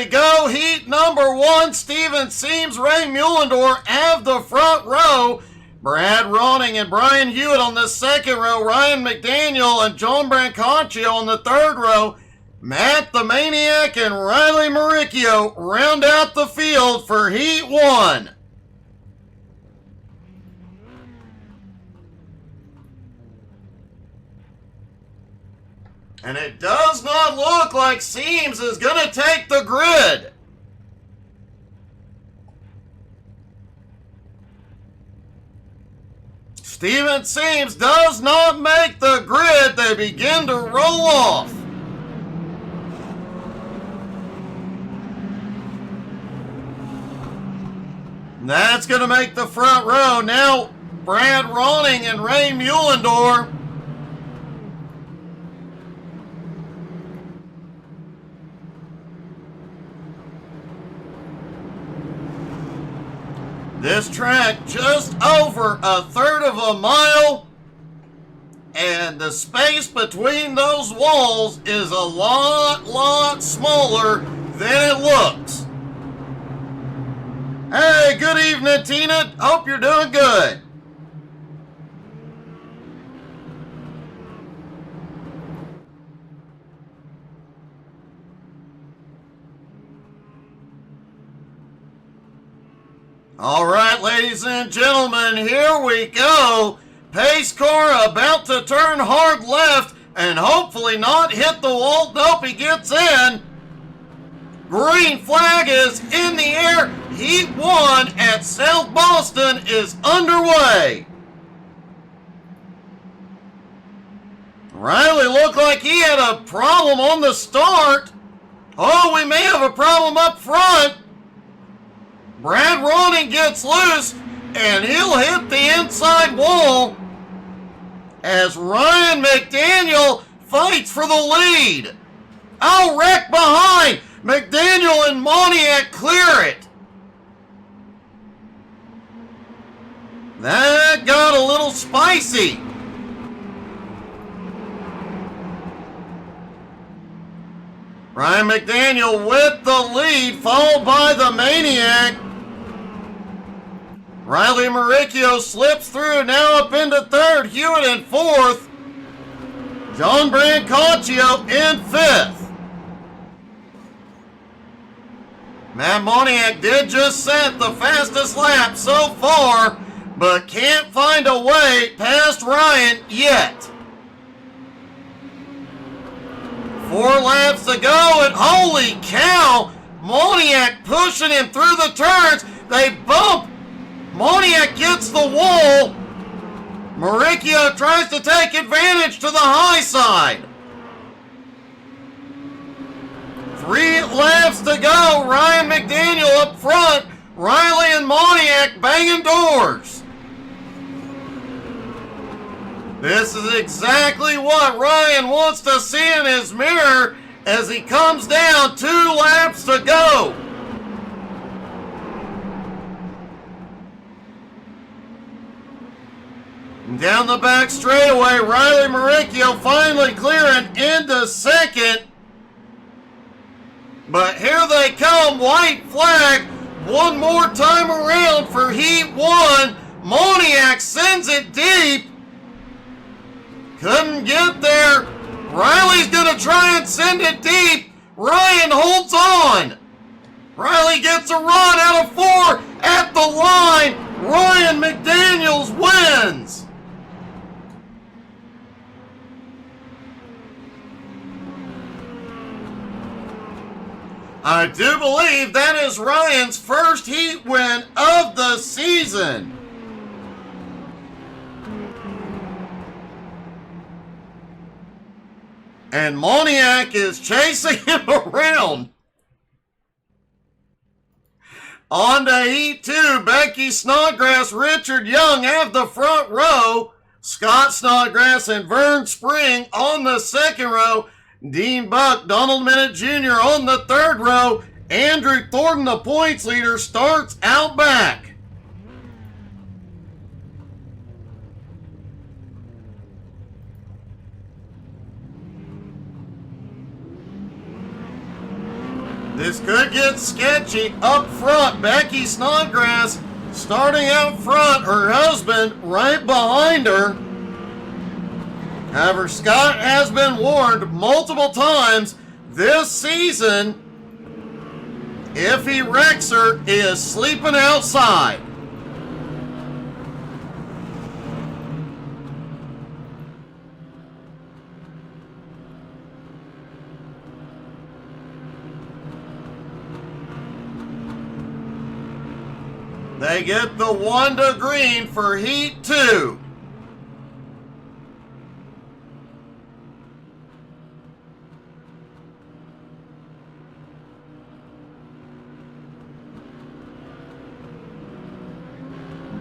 we go. Heat number 1. Steven Seams, Ray Mullendorf have the front row. Brad Ronning and Brian Hewitt on the second row. Ryan McDaniel and John Brancaccio on the third row. Matt the Maniac and Riley Maricchio round out the field for Heat 1. And it does not look like Seams is going to take the grid. Steven Seams does not make the grid. They begin to roll off. That's going to make the front row. Now, Brad Ronning and Ray Mullendorf. This track just over a third of a mile, and the space between those walls is a lot smaller than it looks. Hey, good evening, Tina. Hope you're doing good. All right, ladies and gentlemen, here we go. Pace car about to turn hard left and hopefully not hit the wall. Nope, he gets in. Green flag is in the air. Heat 1 at South Boston is underway. Riley looked like he had a problem on the start. Oh, we may have a problem up front. Brad Ronning gets loose, and he'll hit the inside wall as Ryan McDaniel fights for the lead. Oh, wreck behind. McDaniel and Moniak clear it. That got a little spicy. Ryan McDaniel with the lead, followed by the Maniac. Riley Maricchio slips through, now up into third. Hewitt in fourth. John Brancaccio in fifth. Matt Moniak did just set the fastest lap so far, but can't find a way past Ryan yet. 4 laps to go, and holy cow, Moniak pushing him through the turns. They bump. Moniak gets the wall. Maricchio tries to take advantage to the high side. 3 laps to go. Ryan McDaniel up front. Riley and Moniak banging doors. This is exactly what Ryan wants to see in his mirror as he comes down. 2 laps to go. Down the back straightaway, Riley Maricchio finally clearing into second. But here they come, white flag, one more time around for Heat 1. Moniak sends it deep. Couldn't get there. Riley's going to try and send it deep. Ryan holds on. Riley gets a run out of 4 at the line. Ryan McDaniels wins. I do believe that is Ryan's first heat win of the season. And Moniak is chasing him around. On to Heat 2, Becky Snodgrass, Richard Young have the front row. Scott Snodgrass and Vern Spring on the second row. Dean Buck, Donald Minute Jr. on the third row. Andrew Thornton, the points leader, starts out back. This could get sketchy up front. Becky Snodgrass starting out front, her husband right behind her. However, Scott has been warned multiple times this season, if he wrecks her, he is sleeping outside. They get the 1 to green for Heat 2.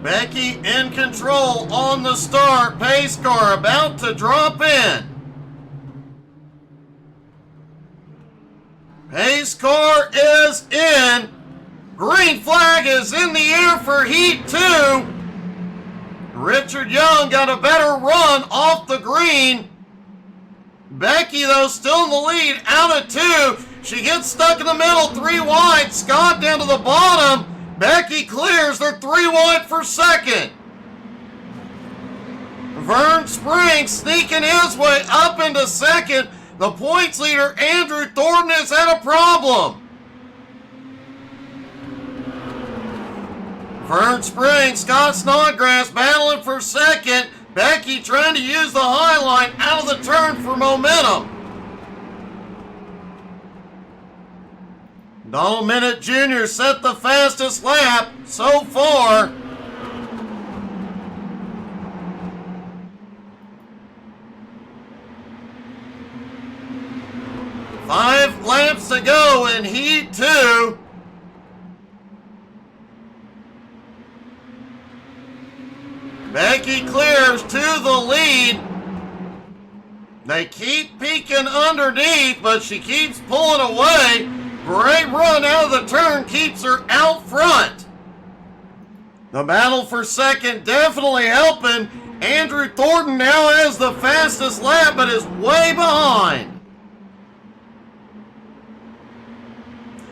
Becky in control on the start. Pace car about to drop in. Pace car is in. Green flag is in the air for Heat 2. Richard Young got a better run off the green. Becky, though, still in the lead, out of 2. She gets stuck in the middle, 3 wide. Scott down to the bottom. Becky clears. They're 3 wide for second. Vern Springs sneaking his way up into second. The points leader, Andrew Thornton, has had a problem. Vern Springs, Scott Snodgrass battling for second. Becky trying to use the high line out of the turn for momentum. Donald Minute Jr. set the fastest lap so far. Five laps to go in Heat 2. Becky clears to the lead. They keep peeking underneath, but she keeps pulling away. Great run out of the turn keeps her out front. The battle for second definitely helping. Andrew Thornton now has the fastest lap, but is way behind.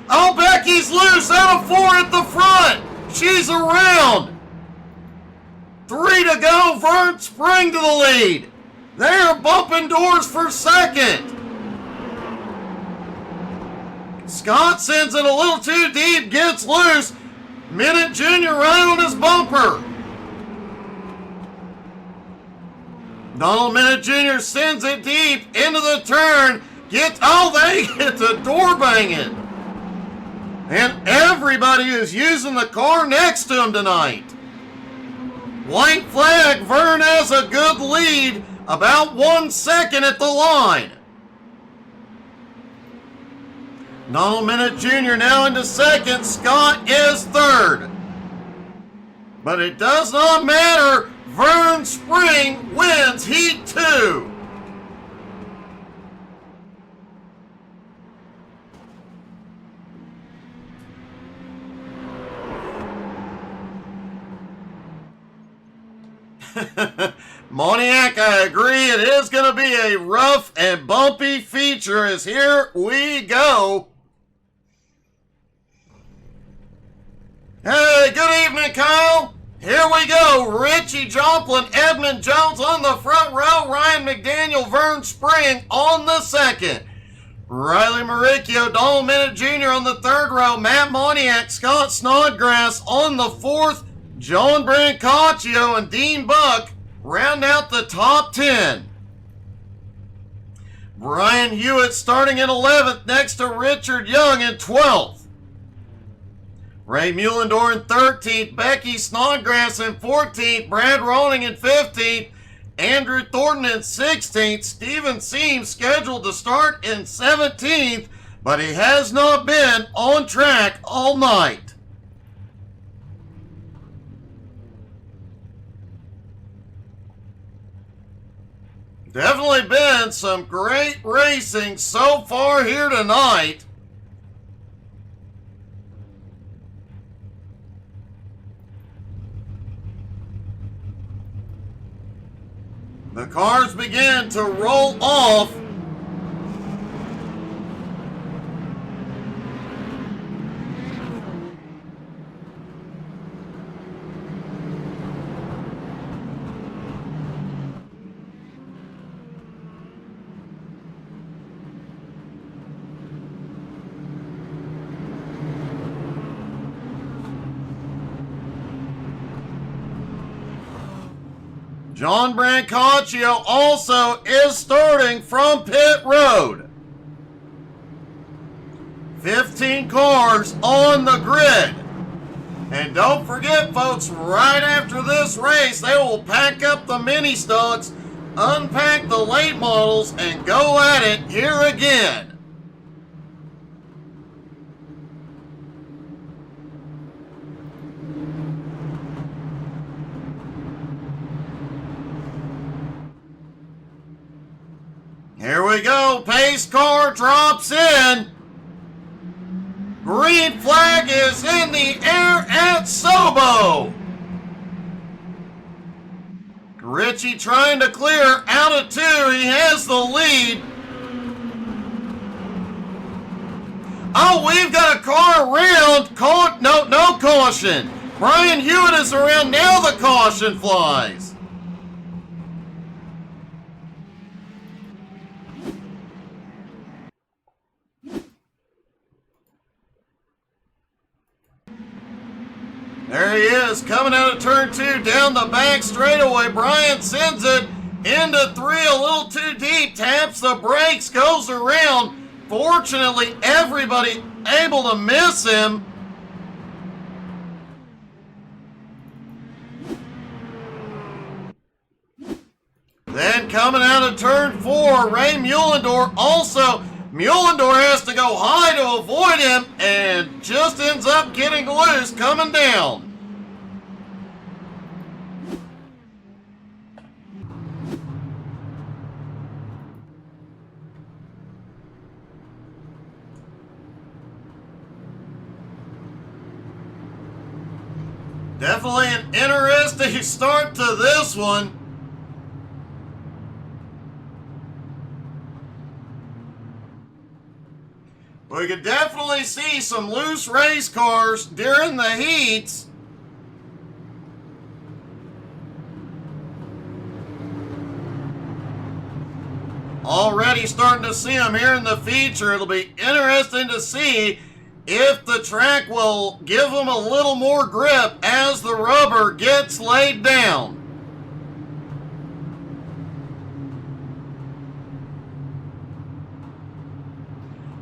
Oh, Becky's loose out of 4 at the front. She's around. 3 to go. Vern Spring to the lead. They are bumping doors for second. Scott sends it a little too deep, gets loose. Minute Jr. right on his bumper. Donald Minute Jr. sends it deep into the turn. They get the door banging. And everybody is using the car next to him tonight. White flag, Vern has a good lead, about 1 second at the line. Donald Minute Jr. now into second, Scott is third. But it does not matter, Vern Spring wins Heat 2. Moniac, I agree. It is going to be a rough and bumpy feature as here we go. Hey, good evening, Kyle. Here we go. Richie Joplin, Edmund Jones on the front row. Ryan McDaniel, Vern Spring on the second. Riley Maricchio, Donald Minute Jr. on the third row. Matt Moniac, Scott Snodgrass on the fourth. John Brancaccio and Dean Buck round out the top 10. Brian Hewitt starting in 11th next to Richard Young in 12th. Ray Mullendorf in 13th. Becky Snodgrass in 14th. Brad Roning in 15th. Andrew Thornton in 16th. Steven Seams scheduled to start in 17th, but he has not been on track all night. Definitely been some great racing so far here tonight. The cars begin to roll off. John Brancaccio also is starting from pit road. 15 cars on the grid. And don't forget, folks, right after this race, they will pack up the mini stocks, unpack the late models, and go at it here again. Here we go. Pace car drops in. Green flag is in the air at Sobo. Richie trying to clear out of 2. He has the lead. Oh, we've got a car around. No caution. Brian Hewitt is around. Now the caution flies. There he is, coming out of turn 2, down the back straightaway. Brian sends it into 3, a little too deep, taps the brakes, goes around. Fortunately, everybody able to miss him. Then coming out of turn 4, Ray Muhlendorf also. Muhlendorf has to go high to avoid him and just ends up getting loose, coming down. Definitely an interesting start to this one. We could definitely see some loose race cars during the heats. Already starting to see them here in the feature. It'll be interesting to see if the track will give them a little more grip as the rubber gets laid down.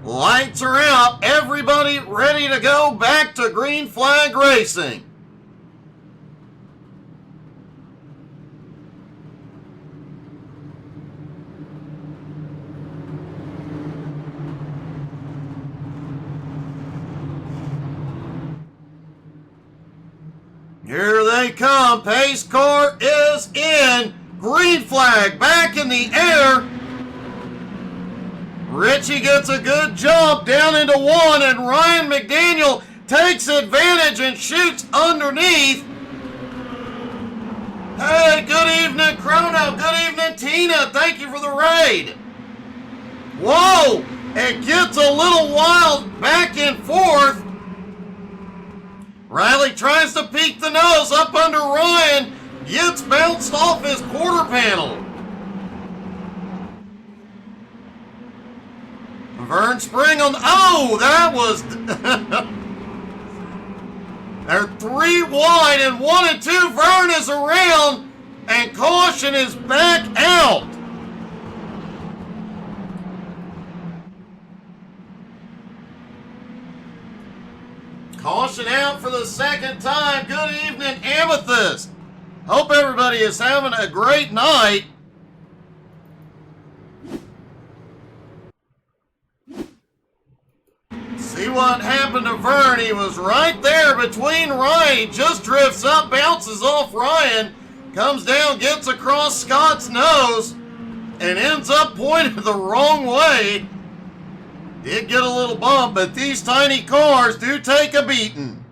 Lights are out. Everybody ready to go back to green flag racing. Here they come. Pace car is in. Green flag back in the air. Richie gets a good jump down into 1, and Ryan McDaniel takes advantage and shoots underneath. Hey, good evening, Chrono. Good evening, Tina. Thank you for the raid. Whoa! It gets a little wild back and forth. Riley tries to peek the nose up under Ryan. Gets bounced off his quarter panel. Vern Spring on the, oh, that was, they're 3 wide and 1 and 2. Vern is around and caution is back out. Caution out for the second time. Good evening, Amethyst. Hope everybody is having a great night. See what happened to Vern. He was right there between Ryan. He just drifts up, bounces off Ryan, comes down, gets across Scott's nose, and ends up pointed the wrong way. Did get a little bump, but these tiny cars do take a beating.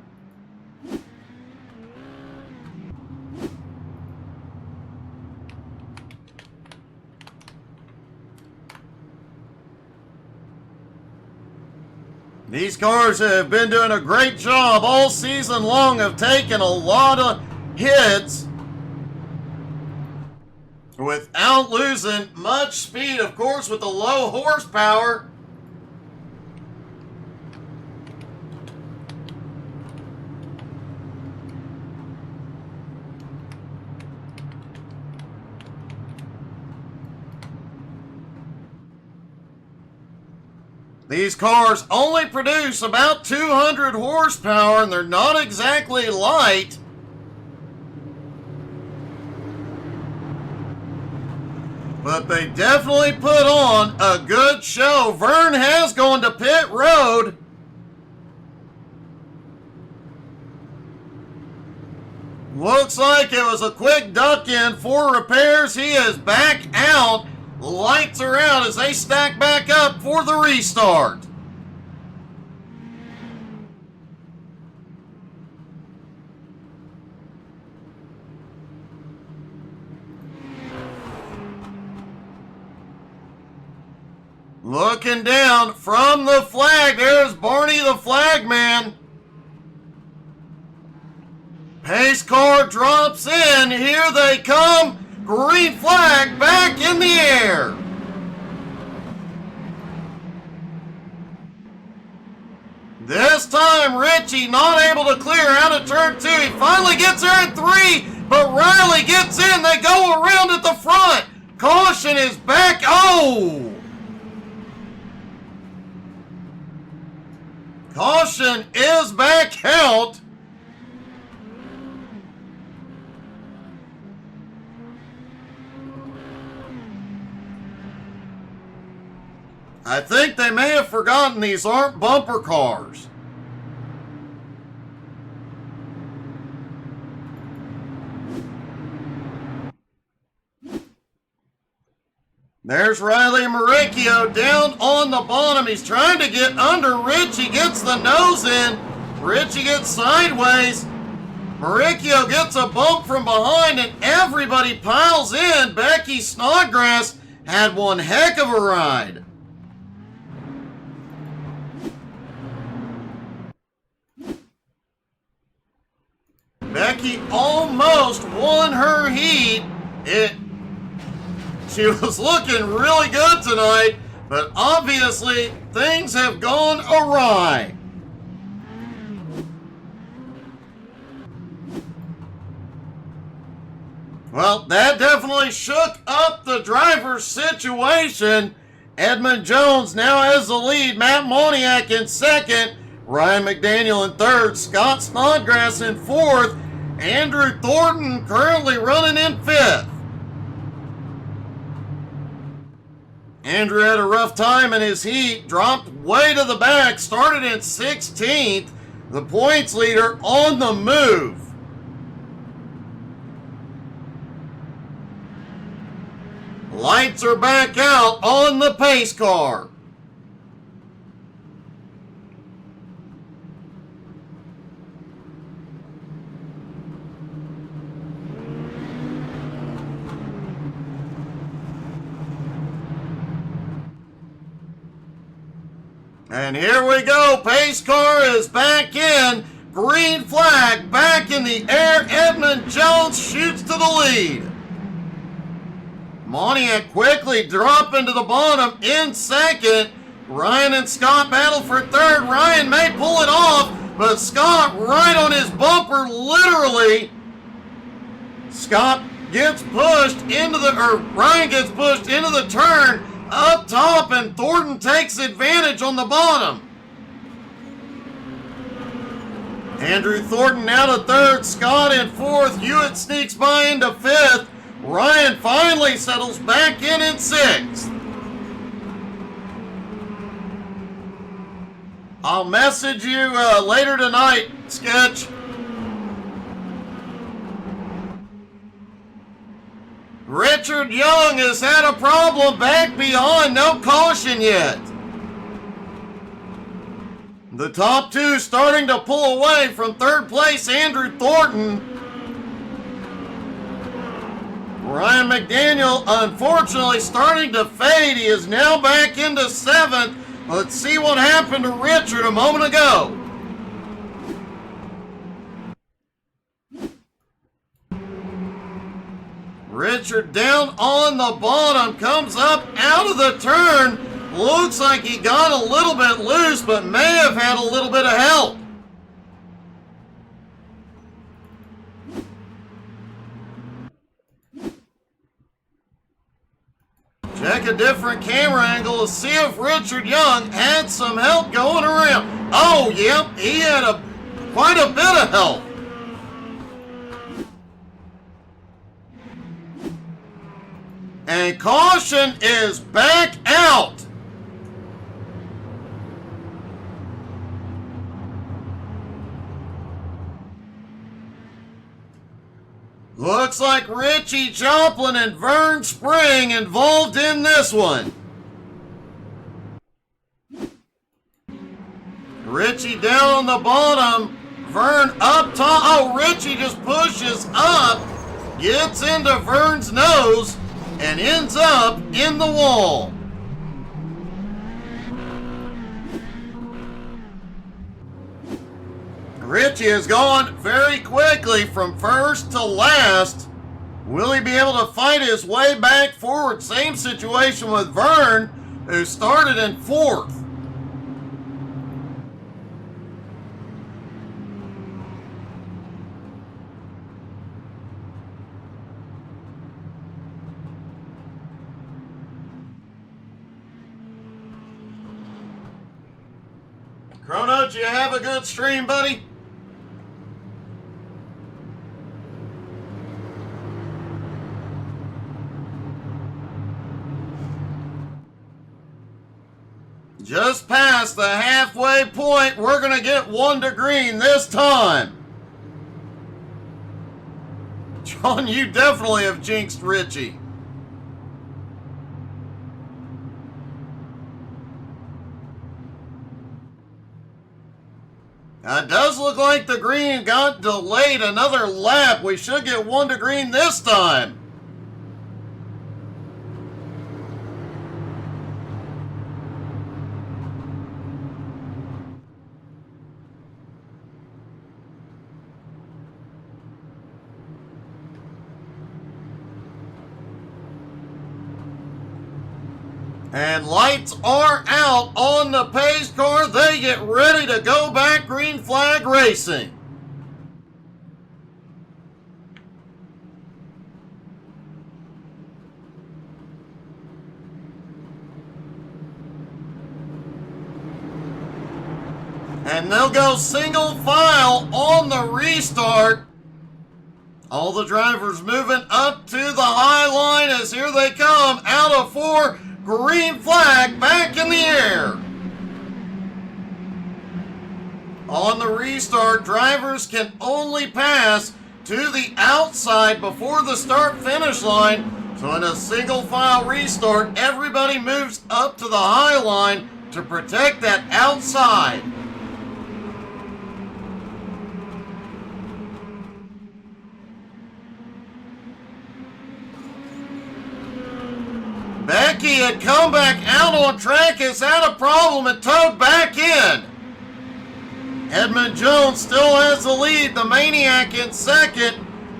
These cars have been doing a great job all season long of taking a lot of hits without losing much speed, of course, with the low horsepower. These cars only produce about 200 horsepower and they're not exactly light. But they definitely put on a good show. Vern has gone to pit road. Looks like it was a quick duck in for repairs. He is back out. The lights are out as they stack back up for the restart. Looking down from the flag, there's Barney the flagman. Pace car drops in. Here they come. Green flag back in the air. This time, Richie not able to clear out of turn 2. He finally gets there at 3, but Riley gets in. They go around at the front. Caution is back. Oh! Caution is back out. I think they may have forgotten these aren't bumper cars. There's Riley Maricchio down on the bottom. He's trying to get under Richie. Gets the nose in. Richie gets sideways. Maricchio gets a bump from behind and everybody piles in. Becky Snodgrass had one heck of a ride. Becky almost won her heat. She was looking really good tonight, but obviously things have gone awry. Well, that definitely shook up the driver's situation. Edmund Jones now has the lead. Matt Moniak in second. Ryan McDaniel in third. Scott Snodgrass in fourth. Andrew Thornton currently running in fifth. Andrew had a rough time in his heat, dropped way to the back, started in 16th. The points leader on the move. Lights are back out on the pace car. And here we go. Pace car is back in. Green flag back in the air. Edmund Jones shoots to the lead. Moniak quickly dropping to the bottom in second. Ryan and Scott battle for third. Ryan may pull it off, but Scott right on his bumper, literally. Ryan gets pushed into the turn up top, and Thornton takes advantage on the bottom. Andrew Thornton now to third, Scott in fourth, Hewitt sneaks by into fifth, Ryan finally settles back in sixth. I'll message you later tonight, Sketch. Richard Young has had a problem back behind, no caution yet. The top two starting to pull away from third place, Andrew Thornton. Ryan McDaniel, unfortunately, starting to fade. He is now back into seventh. Let's see what happened to Richard a moment ago. Richard down on the bottom, comes up out of the turn. Looks like he got a little bit loose, but may have had a little bit of help. Check a different camera angle to see if Richard Young had some help going around. Oh, yep, he had quite a bit of help. And caution is back out. Looks like Richie Joplin and Vern Spring involved in this one. Richie down on the bottom, Vern up top. Oh, Richie just pushes up, gets into Vern's nose, and ends up in the wall. Richie has gone very quickly from first to last. Will he be able to fight his way back forward? Same situation with Vern, who started in fourth. Chrono, did you have a good stream, buddy? Just past the halfway point, we're going to get 1 to green this time. John, you definitely have jinxed Richie. It does look like the green got delayed another lap. We should get 1 to green this time. And lights are out on the pace car. They get ready to go back green flag racing. And they'll go single file on the restart. All the drivers moving up to the high line as here they come out of 4. Green flag back in the air. On the restart, drivers can only pass to the outside before the start-finish line. So in a single file restart, everybody moves up to the high line to protect that outside. Becky had come back out on track, has had a problem and towed back in. Edmund Jones still has the lead. The Maniac in second.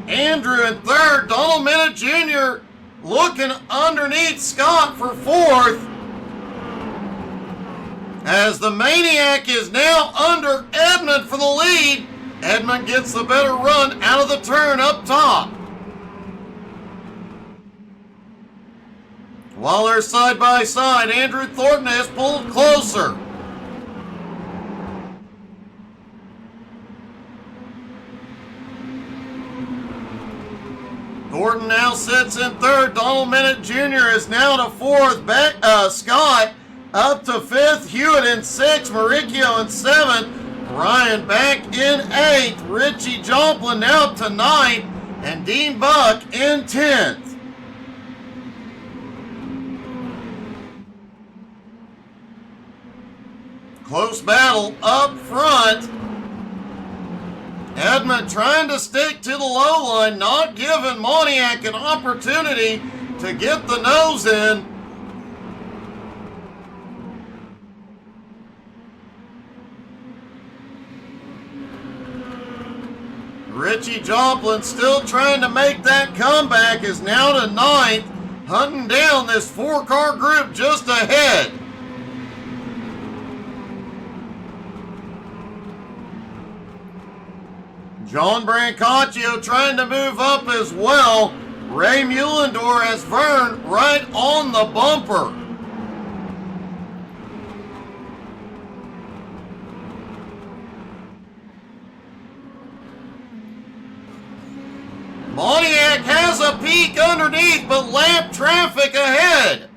Andrew in third. Donald Minute Jr. looking underneath Scott for fourth. As the Maniac is now under Edmund for the lead. Edmund gets the better run out of the turn up top. While they're side by side, Andrew Thornton has pulled closer. Thornton now sits in third. Donald Minute Jr. is now to fourth. Scott up to fifth. Hewitt in sixth. Maricchio in seventh. Ryan back in eighth. Richie Joplin now to ninth. And Dean Buck in 10th. Close battle up front. Edmund trying to stick to the low line, not giving Moniak an opportunity to get the nose in. Richie Joplin still trying to make that comeback, is now to ninth, hunting down this 4-car group just ahead. John Brancaccio trying to move up as well. Ray Mullendor has Vern right on the bumper. Moniak has a peek underneath, but lap traffic ahead.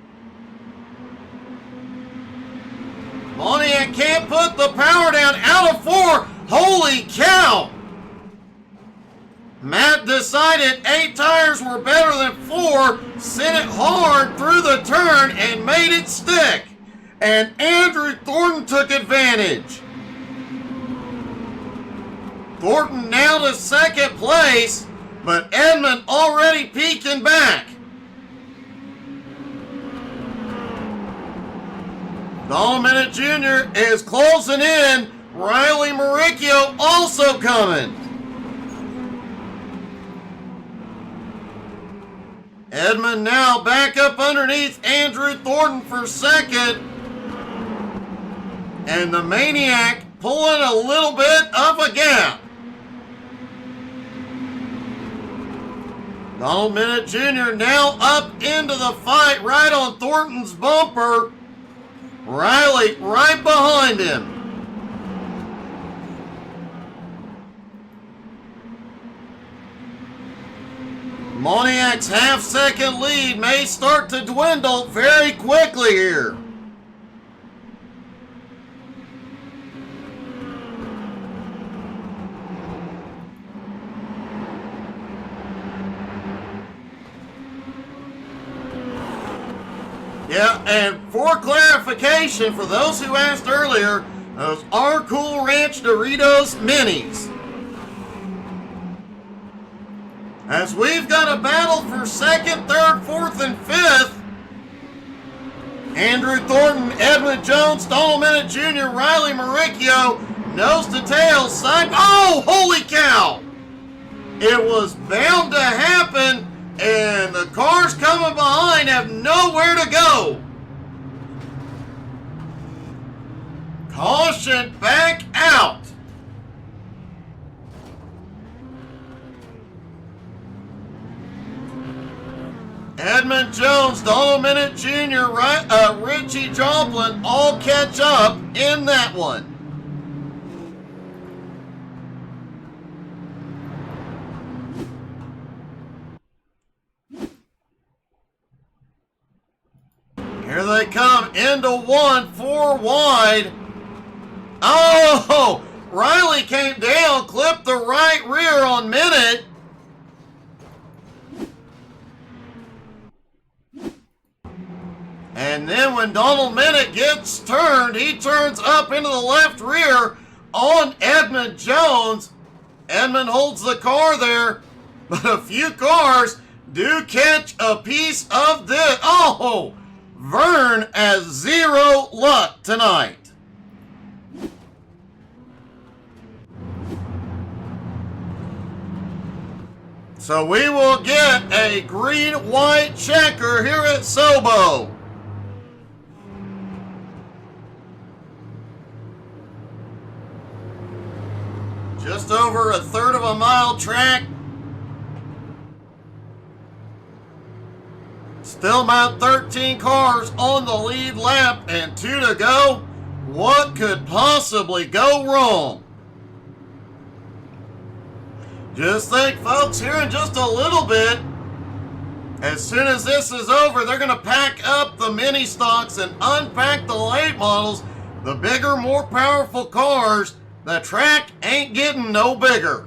Moniak can't put the power down. Out of 4. Holy cow! Matt decided 8 tires were better than 4, sent it hard through the turn and made it stick. And Andrew Thornton took advantage. Thornton now to second place, but Edmund already peeking back. Donald Jr. is closing in. Riley Maricchio also coming. Edmund now back up underneath Andrew Thornton for second. And the Maniac pulling a little bit of a gap. Donald Minute Jr. now up into the fight right on Thornton's bumper. Riley right behind him. Moniak's half-second lead may start to dwindle very quickly here. Yeah, and for clarification, for those who asked earlier, those are Cool Ranch Doritos Minis. As we've got a battle for second, third, fourth, and fifth. Andrew Thornton, Edwin Jones, Donald Minute Jr., Riley Maricchio, nose to tail, side. Oh, holy cow! It was bound to happen, and the cars coming behind have nowhere to go. Caution back out. Edmund Jones, Donald Minute Jr., Richie Joplin all catch up in that one. Here they come into 1, 4 wide. Oh, Riley came down, clipped the right rear on Minute. And then when Donald Minute gets turned, he turns up into the left rear on Edmund Jones. Edmund holds the car there, but a few cars do catch a piece of this. Oh, Vern has zero luck tonight. So we will get a green-white checker here at Sobo. Just over a third of a mile track. Still about 13 cars on the lead lap and 2 to go. What could possibly go wrong? Just think, folks, here in just a little bit, as soon as this is over, they're going to pack up the mini stocks and unpack the late models, the bigger, more powerful cars. The track ain't getting no bigger.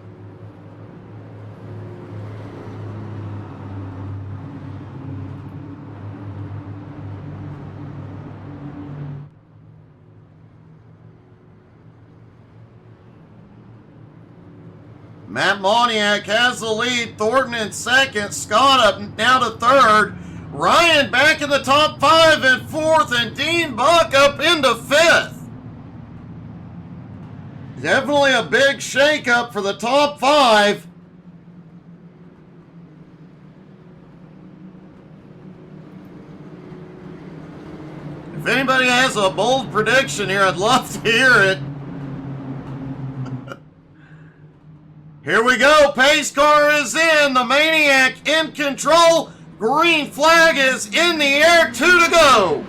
Matt Moniak has the lead. Thornton in second. Scott up now to third. Ryan back in the top 5 and 4th. And Dean Buck up into 5th. Definitely a big shakeup for the top 5. If anybody has a bold prediction here, I'd love to hear it. Here we go. Pace car is in. The Maniac in control. Green flag is in the air. 2 to go.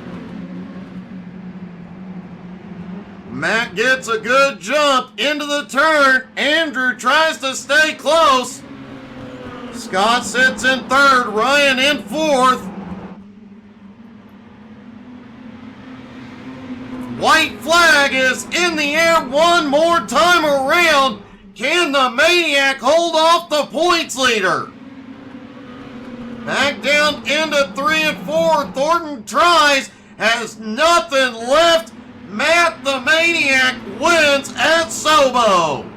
Matt gets a good jump into the turn. Andrew tries to stay close. Scott sits in third. Ryan in fourth. White flag is in the air one more time around. Can the Maniac hold off the points leader? Back down into 3 and 4. Thornton tries. Has nothing left. Matt the Maniac wins at Sobo.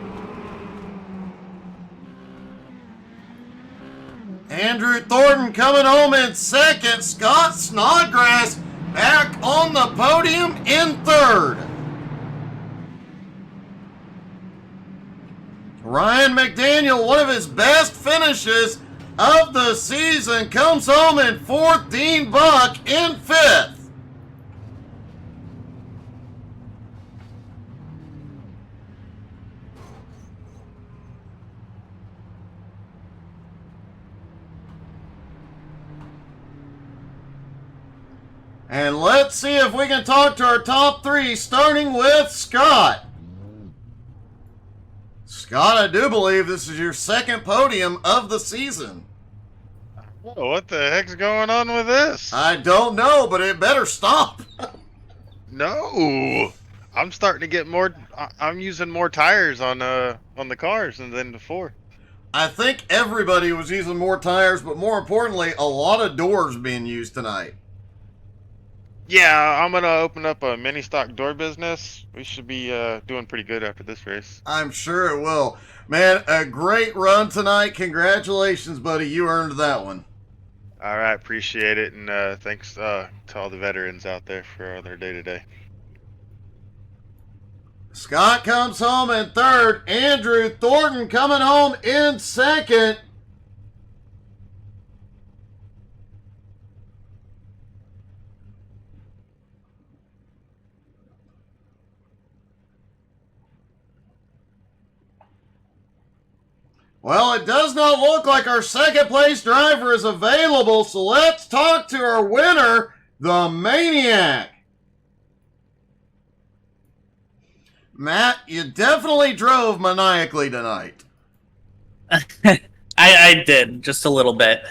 Andrew Thornton coming home in second. Scott Snodgrass back on the podium in third. Ryan McDaniel, one of his best finishes of the season, comes home in fourth. Dean Buck in fifth. And let's see if we can talk to our top three, starting with Scott. Scott, I do believe this is your second podium of the season. What the heck's going on with this? I don't know, but it better stop. No, I'm starting to get more. I'm using more tires on the cars than before. I think everybody was using more tires, but more importantly, a lot of doors being used tonight. Yeah, I'm gonna open up a mini stock door business. We should be doing pretty good after this race. I'm sure it will. Man, a great run tonight. Congratulations, buddy. You earned that one. All right, appreciate it, and thanks to all the veterans out there for their day-to-day. Scott comes home in third. Andrew Thornton coming home in second. Well, it does not look like our second place driver is available, so let's talk to our winner, the Maniac. Matt, you definitely drove maniacally tonight. I did, just a little bit.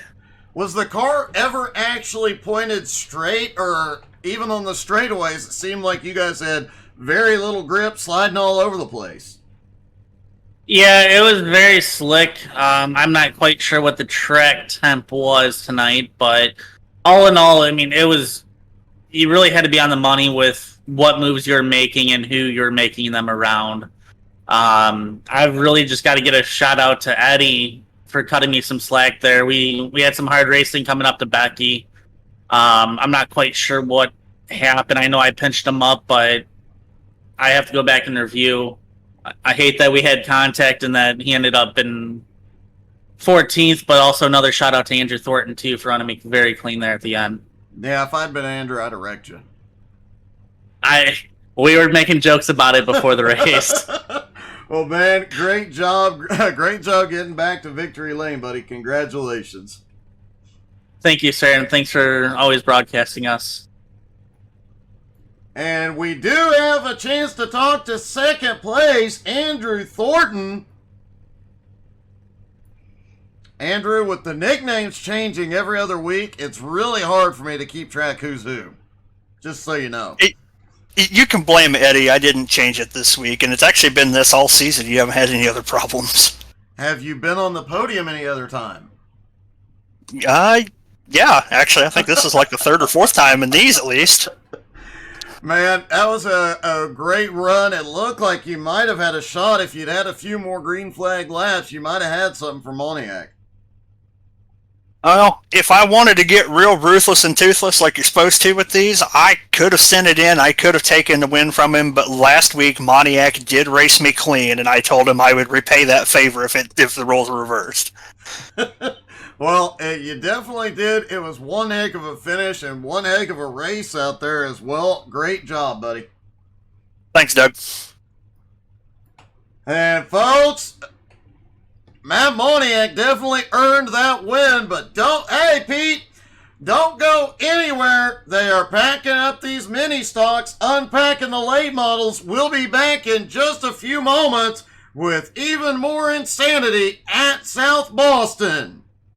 Was the car ever actually pointed straight, or even on the straightaways, it seemed like you guys had very little grip sliding all over the place? Yeah, it was very slick. I'm not quite sure what the track temp was tonight, but all in all, I mean, you really had to be on the money with what moves you're making and who you're making them around. I've really just got to get a shout out to Eddie for cutting me some slack there. We had some hard racing coming up to Becky. I'm not quite sure what happened. I know I pinched him up, but I have to go back and review. I hate that we had contact and that he ended up in 14th, but also another shout out to Andrew Thornton, too, for running me very clean there at the end. Yeah, if I'd been Andrew, I'd have wrecked you. We were making jokes about it before the race. Well, man, great job. Great job getting back to victory lane, buddy. Congratulations. Thank you, sir, and thanks for always broadcasting us. And we do have a chance to talk to second place, Andrew Thornton. Andrew, with the nicknames changing every other week, it's really hard for me to keep track who's who. Just so you know. You can blame Eddie. I didn't change it this week, and it's actually been this all season. You haven't had any other problems. Have you been on the podium any other time? Yeah, actually, I think this is like the third or fourth time in these, at least. Man, that was a great run. It looked like you might have had a shot. If you'd had a few more green flag laps, you might have had something for Moniac. Well, if I wanted to get real ruthless and toothless like you're supposed to with these, I could have sent it in. I could have taken the win from him, but last week Moniac did race me clean, and I told him I would repay that favor if the roles were reversed. Well, you definitely did. It was one heck of a finish and one heck of a race out there as well. Great job, buddy. Thanks, Doug. And folks, Matt Moniak definitely earned that win, but hey, Pete, don't go anywhere. They are packing up these mini stocks, unpacking the late models. We'll be back in just a few moments with even more insanity at South Boston.